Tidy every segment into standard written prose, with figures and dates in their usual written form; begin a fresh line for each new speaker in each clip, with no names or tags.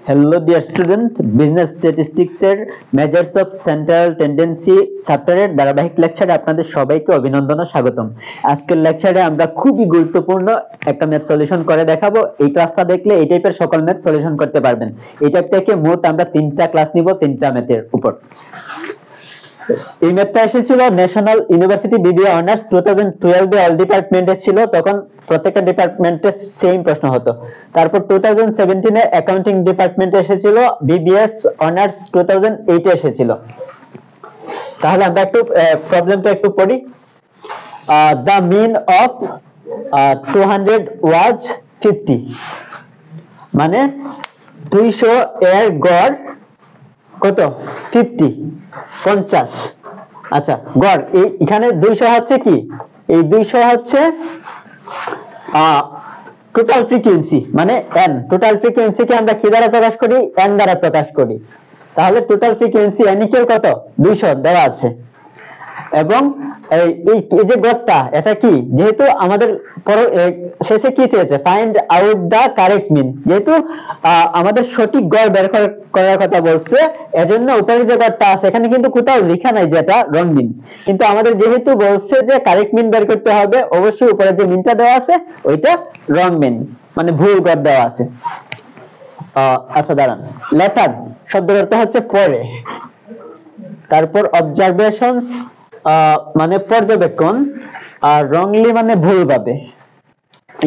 Hello dear student, business statistics এর measures of central tendency চ্যাপ্টারের ধারাবাহিক লেকচারে আপনাদের সবাইকে অভিনন্দন ও স্বাগতম। আজকের লেকচারে আমরা খুবই গুরুত্বপূর্ণ একটা ম্যাথ সলিউশন করে দেখাবো। এই ক্লাসটা দেখলে এই টাইপের সকল ম্যাথ সলিউশন করতে পারবেন। এই টাইপ থেকে মোট আমরা 3টা ক্লাস নিব 3টা ম্যাথের উপর। এই ম্যাথটা এসেছিল ন্যাশনাল ইউনিভার্সিটি বিবিএ অনার্স 2012 এ অল ডিপার্টমেন্টে ছিল, তখন প্রত্যেকটা ডিপার্টমেন্টে সেম প্রশ্ন হতো। তারপর 2017 এ অ্যাকাউন্টিং ডিপার্টমেন্টে এসেছিল, বিবিএস অনার্স 2008 এ এসেছিল। তাহলে আমরা একটু প্রবলেমটা একটু পড়ি। দ্য মিন অফ 200 ওয়াজ 50, মানে 200 এর গড় কত? 50। আচ্ছা, গড় এখানে 200 হচ্ছে কি? এই 200 হচ্ছে টোটাল ফ্রিকোয়েন্সি, মানে n। টোটাল ফ্রিকোয়েন্সিকে আমরা কি দ্বারা প্রকাশ করি? n দ্বারা প্রকাশ করি। তাহলে টোটাল ফ্রিকোয়েন্সি n ইকুয়াল কত? 200 দেওয়া আছে। এবং এই যে গড়টা, এটা কি? যেহেতু আমাদের শেষে কি চেয়েছে? ফাইন্ড আউট দা কারেক্ট মিন। যেহেতু আমাদের সঠিক গড় বের করার কথা বলছে, এজন্য উপরে যে গড়টা আছে এখানে কিন্তু কোথাও লেখা নাই যে এটা রং মিন, কিন্তু আমাদের যেহেতু বলছে যে কারেক্ট মিন বের করতে হবে, অবশ্যই উপরে যে মিনটা দেওয়া আছে ওইটা রং মিন, মানে ভুল গড় দেওয়া আছে। আচ্ছা দাঁড়ান, লেটার শব্দের অর্থ হচ্ছে পরে। তারপর অবজারভেশনস মানে পর্যবেক্ষণ, আর রংলি মানে ভুলভাবে,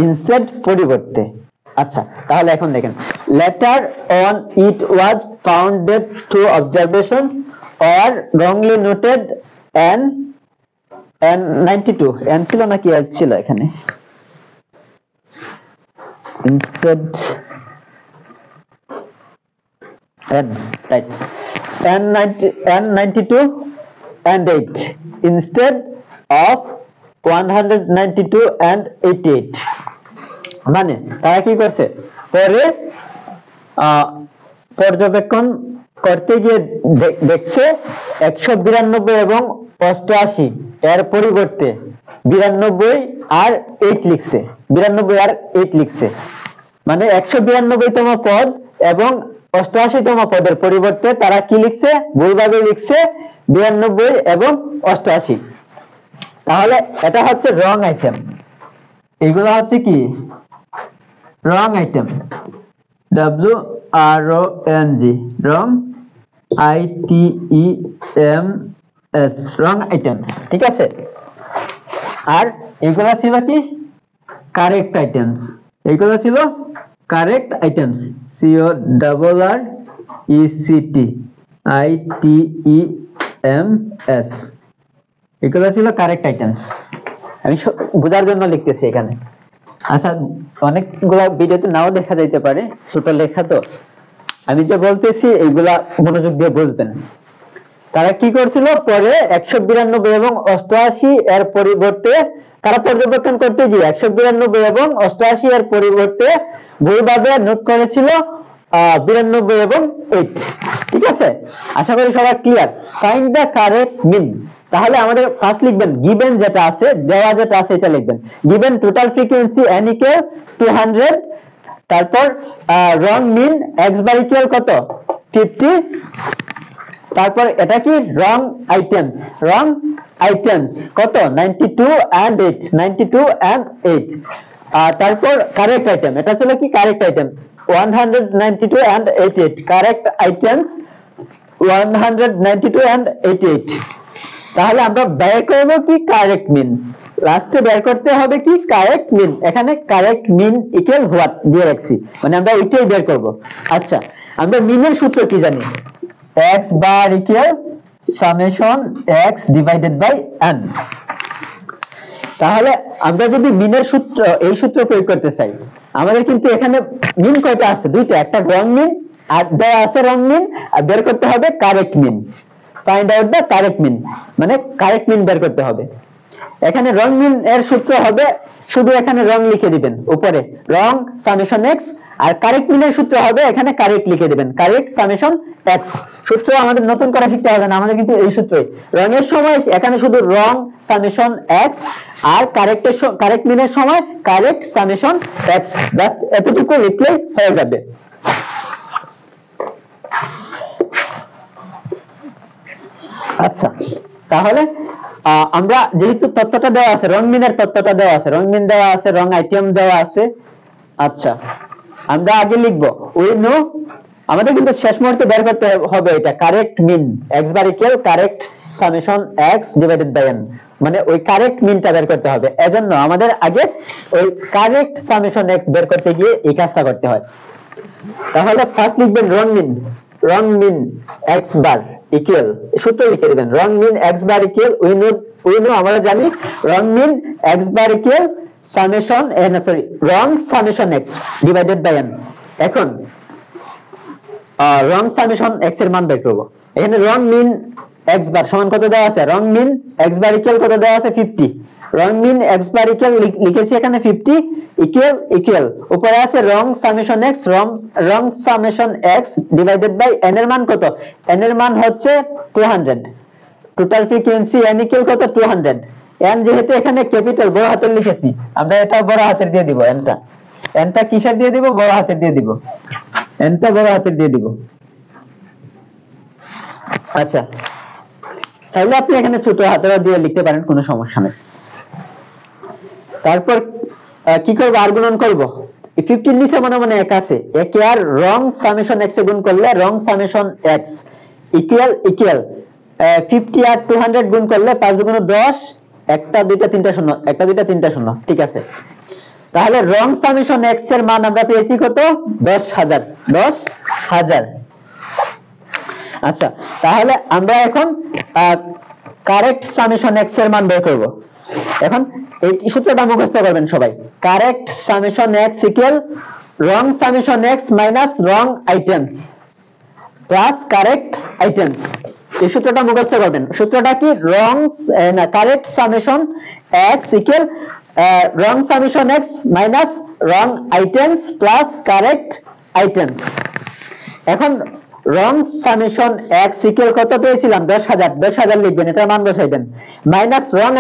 ইনস্টেড পরিবর্তে। আচ্ছা, তাহলে এখন দেখেন, later on it was found that two observations are wrongly noted N 92 N ছিল নাকি এস ছিল এখানে? Instead N, right, N92 and 8 instead of 192 and 88। মানে তারা কি করছে? পরে পর্যবেক্ষণ করতে গিয়ে দেখছে 192 এবং 88 এর পরিবর্তে 92 আর 8 লিখছে। 92 আর 8 লিখছে, মানে 192তম পদ এবং 88তম পদের পরিবর্তে তারা কি লিখছে? ভুলভাবে লিখছে 92 এবং 88। তাহলে এটা হচ্ছে রং আইটেম। এগুলো হচ্ছে কি? রং আইটেম, WRONG, রং ITEMS, রং আইটেমস, ঠিক আছে। আর এগুলো ছিল কি? Correct items. এগুলো ছিল কারেক্ট আইটেমস, CORRECT ITEMS, এগুলো ছিল কারেক্ট আইটেমস। আমি বোঝার জন্য লিখতেছি এখানে। আচ্ছা, অনেকগুলো ভিডিওতে নাও দেখা যাইতে পারে, ছোট লেখা তো। আমি যে বলতেছি এইগুলা মনোযোগ দিয়ে বুঝবেন। তারা কি করছিল? পরে 192 এবং 88 এর পরিবর্তে তারা পর্যবেক্ষণ করতে গিয়ে 192 এবং 88 এর পরিবর্তে ভুলভাবে নোট করেছিল 92 এবং 8। ঠিক আছে, আশা করি সবাই ক্লিয়ার। ফাইন্ড দ্য কারেক্ট মিন। তাহলে আমাদের ফার্স্ট লিখবেন গিভেন যেটা আছে, দেওয়া যেটা আছে এটা লিখবেন। Given total frequency n equal 200, তারপর রং মিন x বার ইকুয়াল কত? 50, তারপর এটা কি? রং আইটেমস, রং আইটেমস কত? 92 and 8, 92 and 8। তারপর কারেক্ট আইটেম, এটা ছিল কি? Correct item 192 and 88, correct items 192 and 88। তাহলে আমরা বের করব কি? কারেক্ট মিন। লাস্টে বের করতে হবে কি? কারেক্ট মিন। এখানে কারেক্ট মিন ইকুয়াল হোয়াট দিয়ে রাখছি, মানে আমরা ওইটাই বের করব। আচ্ছা, আমরা মিনের সূত্র কি জানি? x bar equal summation x divided by n। তাহলে আমরা যদি মিনের সূত্র, এই সূত্র প্রয়োগ করতে চাই, আমাদের কিন্তু এখানে মিন কয়টা আছে? দুইটা, একটা রং মিন আর দেওয়া আছে রং মিন, আর বের করতে হবে correct mean. Find out the correct mean, মানে কারেক্ট মিন বের করতে হবে। এখানে রং মিন এর সূত্র হবে, শুধু এখানে রং লিখে দিবেন উপরে, রং সামেশন x, আর কারেক্ট মিনের সূত্র হবে এখানে কারেক্ট লিখে দিবেন, কারেক্ট সামেশন x। সূত্র আমাদের নতুন করে শিখতে হবে না, আমাদের কিন্তু এই সূত্রই। রঙের সময় এখানে শুধু রং সামেশন x, আর কারেক্ট মিনের সময় কারেক্ট সামেশন x, জাস্ট এতটুকু লিখলেই হয়ে যাবে। আচ্ছা, তাহলে আমরা যেহেতু তথ্যটা দেওয়া আছে, রং মিনের তথ্যটা দেওয়া আছে, রং মিন দেওয়া আছে, রং আইটেম দেওয়া আছে। আচ্ছা, আমরা আগে লিখবো উই নো, আমাদের কিন্তু শেষ মুহূর্তে বের করতে হবে এটা correct mean x bar equal correct summation x divided by n, মানে ওই কারেক্ট মিনটা বের করতে হবে। এজন্য আমাদের আগে ওই কারেক্ট সামেশন x বের করতে গিয়ে এই কাজটা করতে হয়। তাহলে ফার্স্ট লিখবেন রং মিন x বার ইকুয়াল, সূত্র লিখে দিবেন wrong mean x bar equal we know আমরা জানি wrong mean x bar equal summation wrong summation x divided by n। এখন রং সামেশন x এর মান বের করব। এখানে রং মিন x বার সমান কত দেওয়া আছে, রং মিন x বার ইকুয়াল কত দেওয়া আছে 50, রং মিন x বার ইকুয়াল লিখেছি এখানে 50 ইকুয়াল উপরে আছে wrong summation x, wrong summation x divided by n এর মান কত, n এর মান হচ্ছে 200, টোটাল ফ্রিকোয়েন্সি n ইকুয়াল কত 200। n যেহেতু এখানে ক্যাপিটাল বড় হাতের লিখেছি, আমরা এটা বড় হাতের দিয়ে দিব, nটা কিসের দিয়ে দিব, বড় হাতের দিয়ে দিব, nটা বড় হাতের দিয়ে দিব। আচ্ছা, চাইলে আপনি এখানে ছোট হাতের দিয়ে লিখতে পারেন, কোনো সমস্যা নেই। তারপর কি করব, আর গুণন করব। 50 নিচে মনে মনে এক আছে, একে আর রং সামেশন x এ গুণ করলে রং সামেশন x ইকুয়াল 50 আর 200 গুণ করলে 5 দুগুণ 10, একটা দুইটা তিনটা শূন্য, একটা দুইটা তিনটা শূন্য, ঠিক আছে। তাহলে রং সামেশন x এর মান আমরা পেয়েছি কত, 10,000। আচ্ছা, তাহলে আমরা এখন কারেক্ট সামেশন x এর মান বের করব। এখন এই সূত্রটা মুখস্থ করবেন সবাই, কারেক্ট সামেশন x ইকুয়াল রং সামেশন x মাইনাস রং আইটেমস প্লাস কারেক্ট আইটেমস। এই সূত্রটা মুখস্থ করবেন। সূত্রটা কি, রং কারেক্ট সামেশন x ইকুয়াল রং সামেশন x মাইনাস রং আইটেমস প্লাস কারেক্ট আইটেমস। এখন রং সামেশন x ইকুয়াল কত পেয়েছিলাম, 10,000 লিখবেন, এটার মান বসাইবেন, মাইনাস রং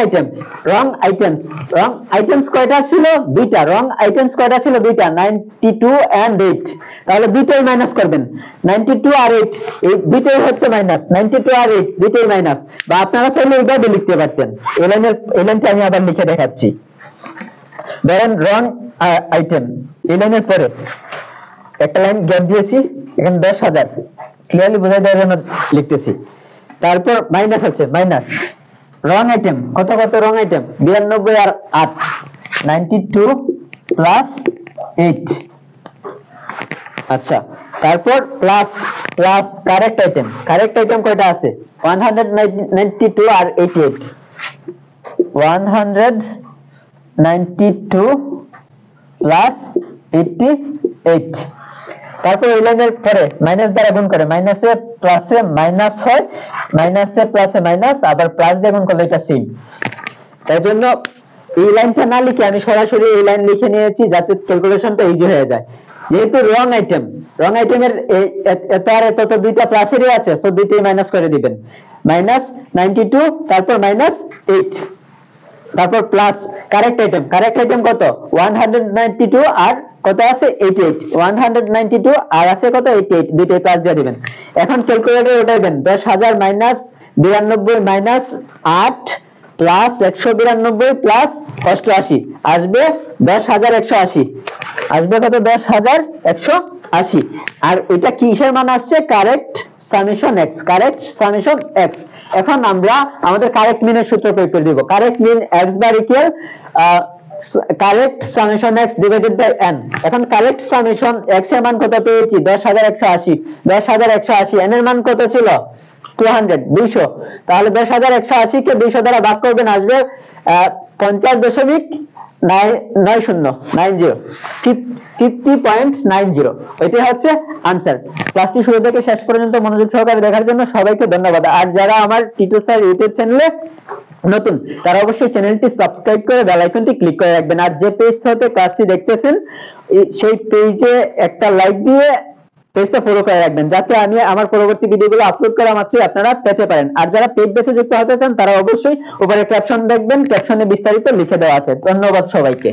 আইটেমস কয়টা ছিল, দুইটা, রং আইটেমস কয়টা ছিল, দুইটা, 92 and 8, তাহলে দুইটাই মাইনাস করবেন, 92 আর 8 এই দুইটাই হচ্ছে মাইনাস, 92 আর 8 দুইটাই মাইনাস, বা আপনারা চাইলে এইভাবে লিখতে পারতেন। এই লাইনটা আমি আবার লিখে দেখাচ্ছি। ধরেন রং আইটেম, এই লাইনের পরে একটা লাইন গ্যাপ দিয়েছি, এখানে 10,000 ক্লিয়ারলি বোঝাই দেওয়ার জন্য লিখতেছি। তারপর মাইনাস আছে, মাইনাস রং আইটেম কত রং আইটেম 92 আর 8, 92 প্লাস 8। আচ্ছা, তারপর প্লাস কারেক্ট আইটেম কয়টা আছে, 192 আর 88, 192 প্লাস 88। তারপর এই লাইনের পরে মাইনাস দ্বারা গুণ করে, মাইনাসে প্লাসে মাইনাস হয়, মাইনাসে প্লাসে মাইনাস, আবার প্লাস দিয়ে গুণ করলে এটা সেম। তাই জন্য এই লাইনটা না লিখে আমি সরাসরি এই লাইন লিখে নিয়েছি, যাতে ক্যালকুলেশনটা ইজি হয়ে যায়। যেহেতু রং আইটেমের এত আর এত তো দুইটা প্লাসেরই আছে, সো দুইটাই মাইনাস করে দিবেন, মাইনাস 92 তারপর মাইনাস 8, তারপর প্লাস কারেক্ট আইটেম কত 192 আর কত আছে 88, 192 আর আছে কত 88, দুইটাই প্লাস দিয়ে দিবেন। এখন ক্যালকুলেটরে উঠাইবেন, 10,000 মাইনাস 92 মাইনাস 8 প্লাস 192 প্লাস 88 আসবে 10,180, আসবে কত 10,180। আর এটা কিসের মান আসছে, কারেক্ট সামেশন x। এখন আমরা আমাদের কারেক্ট মিনের সূত্র প্রয়োগ করে দিব। Correct mean x bar equal correct summation x divided by n। এখন কারেক্ট সামেশন x এর মান কত পেয়েছি, 10,180, n এর মান কত ছিল 200। তাহলে 10,180 কে 200 দ্বারা ভাগ করবেন, আসবে 50.90, এটাই হচ্ছে আনসার। ক্লাসটি শুরু থেকে শেষ পর্যন্ত মনোযোগ সহকারে দেখার জন্য সবাইকে ধন্যবাদ। আর যারা আমার টিটু স্যার ইউটিউব চ্যানেলে নতুন, তারা অবশ্যই চ্যানেলটি সাবস্ক্রাইব করে বেল আইকনটি ক্লিক করে রাখবেন। আর যে পেজ হতে ক্লাসটি দেখতেছেন সেই পেজে একটা লাইক দিয়ে পেজটা ফলো করে রাখবেন, যাতে আমি আমার পরবর্তী ভিডিওগুলো আপলোড করা মাত্রই আপনারা পেতে পারেন। আর যারা পেজ বেছে যুক্ত হতে চান তারা অবশ্যই উপরে ক্যাপশন দেখবেন, ক্যাপশনে বিস্তারিত লিখে দেওয়া আছে। ধন্যবাদ সবাইকে।